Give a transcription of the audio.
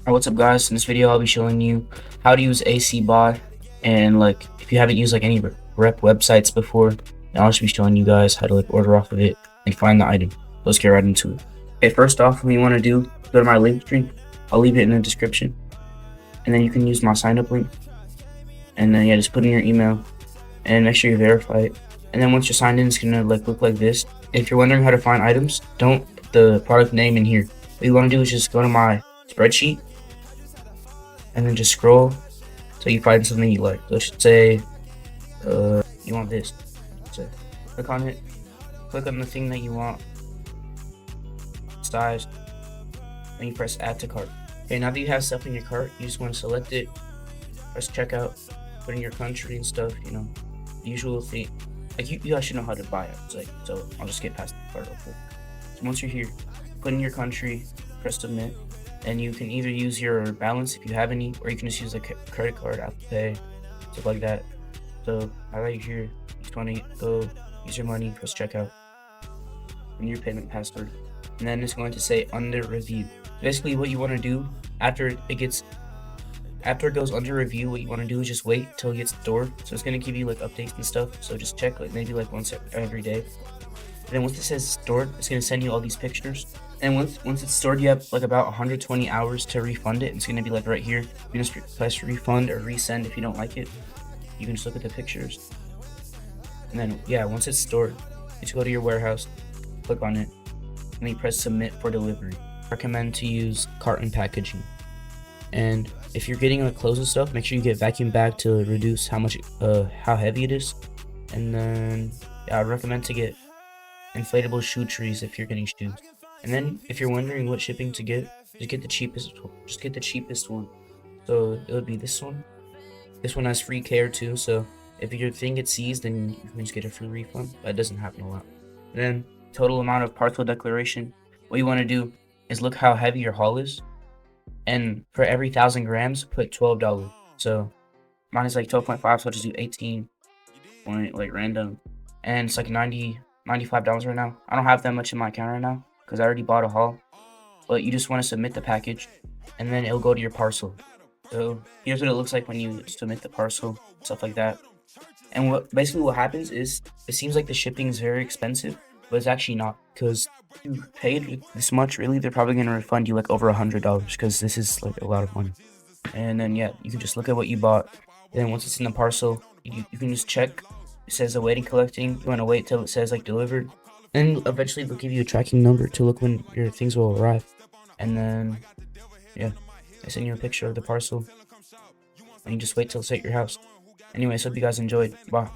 Alright, what's up guys? In this video I'll be showing you how to use ACBUY, and like if you haven't used like any rep websites before, then I'll just be showing you guys how to like order off of it and find the item. Let's get right into it. Okay, first off, what you want to do, go to my link tree. I'll leave it in the description, and then you can use my sign up link, and then yeah, just put in your email and make sure you verify it. And then once you're signed in, it's gonna like look like this. If you're wondering how to find items, don't put the product name in here. What you want to do is just go to my spreadsheet and then just scroll till you find something you like. Let's say you want this. So click on it, click on the thing that you want, size, and you press add to cart. Okay, now that you have stuff in your cart, you just want to select it, press checkout, put in your country and stuff, you know, the usual thing. Like you guys should know how to buy it. Like, so I'll just get past the part real quick. So once you're here, put in your country, press submit, and you can either use your balance if you have any, or you can just use a credit card, Apple Pay, stuff like that. So I got you here. You just want to go use your money, press checkout, and your payment password, and then it's going to say under review. Basically, what you want to do after it goes under review, what you want to do is just wait till it gets stored. So it's going to give you like updates and stuff. So just check like maybe like once every day. And then once it says stored, it's going to send you all these pictures. And once it's stored, you have like about 120 hours to refund it. It's going to be like right here. You can just press refund or resend if you don't like it. You can just look at the pictures. And then yeah, once it's stored, just go to your warehouse, click on it, and then you press submit for delivery. I recommend to use carton packaging. And if you're getting like clothes and stuff, make sure you get vacuum bag to reduce how heavy it is. And then yeah, I recommend to get inflatable shoe trees if you're getting shoes. And then if you're wondering what shipping to get, just get the cheapest one. So it would be this one. This one has free care too, so if your thing gets seized, then you can just get a free refund. But it doesn't happen a lot. And then total amount of parcel declaration. What you want to do is look how heavy your haul is, and for every 1,000 grams, put $12. So mine is like 12.5, so I'll just do 18 point like random, and it's like $95 right now. I don't have that much in my account right now because I already bought a haul. But you just want to submit the package, and then it'll go to your parcel. So here's what it looks like when you submit the parcel, stuff like that. And basically what happens is it seems like the shipping is very expensive, but it's actually not, because you paid this much. Really, they're probably gonna refund you like over $100 because this is like a lot of money. And then yeah, you can just look at what you bought. And then once it's in the parcel, you can just check. It says awaiting collecting. You want to wait till it says like delivered, and eventually they'll give you a tracking number to look when your things will arrive. And then yeah, I send you a picture of the parcel, and you just wait till it's at your house. Anyways, hope you guys enjoyed. Bye.